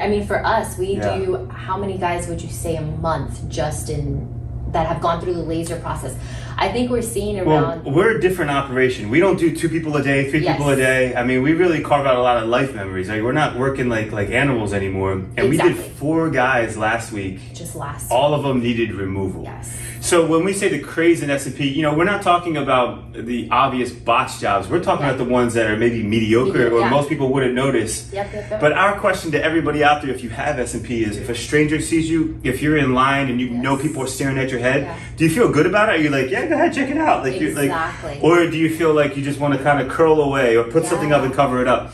I mean, for us, we do, how many guys would you say a month just in that have gone through the laser process? I think we're seeing around... Well, we're a different operation. We don't do 2 people a day, 3 people a day. I mean, we really carve out a lot of life memories. Like, we're not working like animals anymore. And we did 4 guys last week. Just last week. All of them needed removal. Yes. So when we say the craze in S&P, you know, we're not talking about the obvious botch jobs. We're talking about the ones that are maybe mediocre or most people wouldn't notice. But our question to everybody out there, if you have S&P, is if a stranger sees you, if you're in line and you know people are staring at your head, do you feel good about it? Are you like, yeah, go ahead, check it out? Like, you're like, or do you feel like you just want to kind of curl away or put something up and cover it up?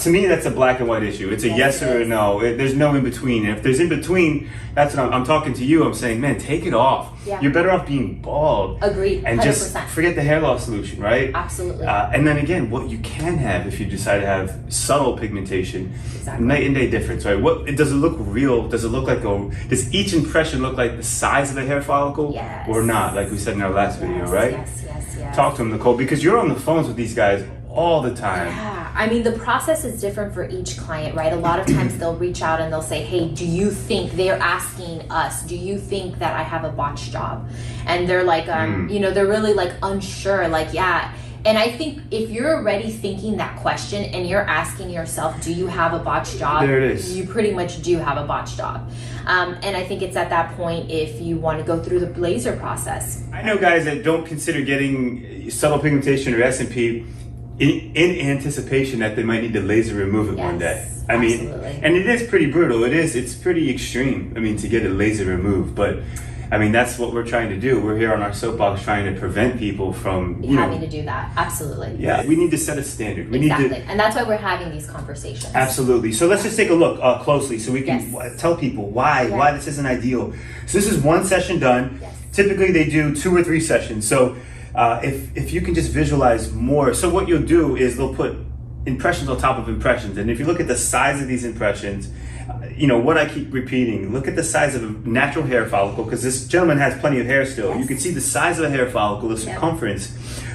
To me, that's a black and white issue. It's a yes or a no. There's no in between. And if there's in between, that's what I'm talking to you. I'm saying, man, take it off. You're better off being bald. Agreed. 100%. And just forget the hair loss solution, right? Absolutely. And then again, what you can have if you decide to have subtle pigmentation, night and day difference, right? Does it look real? Does it look like does each impression look like the size of a hair follicle or not? Like we said in our last video, right? Yes. Talk to them, Nicole, because you're on the phones with these guys all the time. Yeah, I mean, the process is different for each client, right? A lot of times they'll reach out and they'll say, hey, do you think, they're asking us, do you think that I have a botched job? And they're like, you know, they're really like unsure, like, yeah. And I think if you're already thinking that question and you're asking yourself, do you have a botched job? There it is. You pretty much do have a botched job. And I think it's at that point if you want to go through the laser process. I know guys that don't consider getting subtle pigmentation or S&P in anticipation that they might need to laser remove it one day. I mean, and it is pretty brutal. It's pretty extreme. I mean, to get a laser removed, but I mean, that's what we're trying to do. We're here on our soapbox trying to prevent people from having to do that. Absolutely. Yeah, we need to set a standard. We need to, and that's why we're having these conversations. Absolutely. So let's just take a look closely so we can tell people why this isn't ideal. So this is 1 session done. Typically they do 2 or 3 sessions. So if you can just visualize more. So what you'll do is they'll put impressions on top of impressions. And if you look at the size of these impressions, you know, what I keep repeating, look at the size of a natural hair follicle, because this gentleman has plenty of hair still. You can see the size of a hair follicle, the circumference,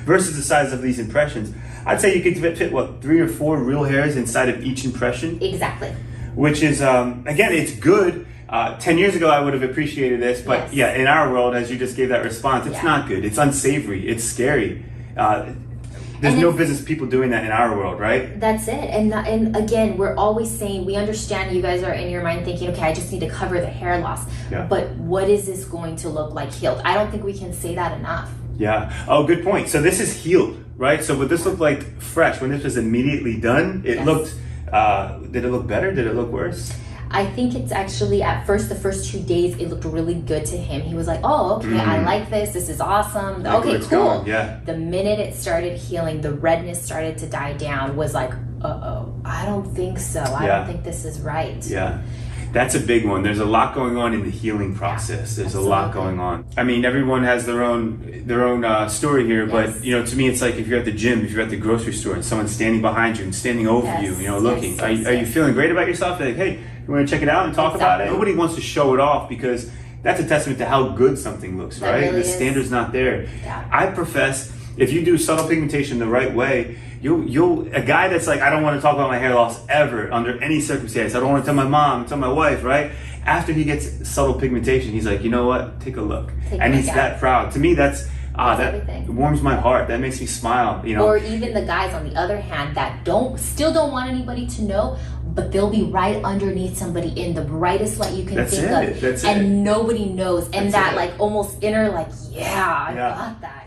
versus the size of these impressions. I'd say you could fit, what, 3 or 4 real hairs inside of each impression? Exactly. Which is, again, it's good. 10 years ago, I would have appreciated this, but yeah, in our world, as you just gave that response, it's not good. It's unsavory. It's scary. There's no business people doing that in our world, right? That's it. And again, we're always saying, we understand you guys are in your mind thinking, okay, I just need to cover the hair loss. But what is this going to look like healed? I don't think we can say that enough. Yeah. Oh, good point. So this is healed, right? So would this look like fresh? When this was immediately done, it looked, did it look better? Did it look worse? I think it's actually, at first, the first 2 days, it looked really good to him. He was like, oh, okay, I like this. This is awesome. Okay, cool. The minute it started healing, the redness started to die down, was like, uh-oh, I don't think so. I don't think this is right. Yeah. That's a big one. There's a lot going on in the healing process. There's a lot going on. I mean, everyone has their own story here, but you know, to me, it's like if you're at the gym, if you're at the grocery store, and someone's standing behind you and standing over you, you know, looking. Are you feeling great about yourself? They're like, hey, you want to check it out and talk about it? Nobody wants to show it off because that's a testament to how good something looks, right? Really the standard's not there. I profess, if you do subtle pigmentation the right way, a guy that's like, I don't want to talk about my hair loss ever under any circumstance. I don't want to tell my mom, tell my wife, right? After he gets subtle pigmentation, he's like, you know what? Take a look. And he's that proud. To me, that warms my heart. That makes me smile, you know. Or even the guys on the other hand that still don't want anybody to know, but they'll be right underneath somebody in the brightest light you can think of. And nobody knows. And that like almost inner like, I got that.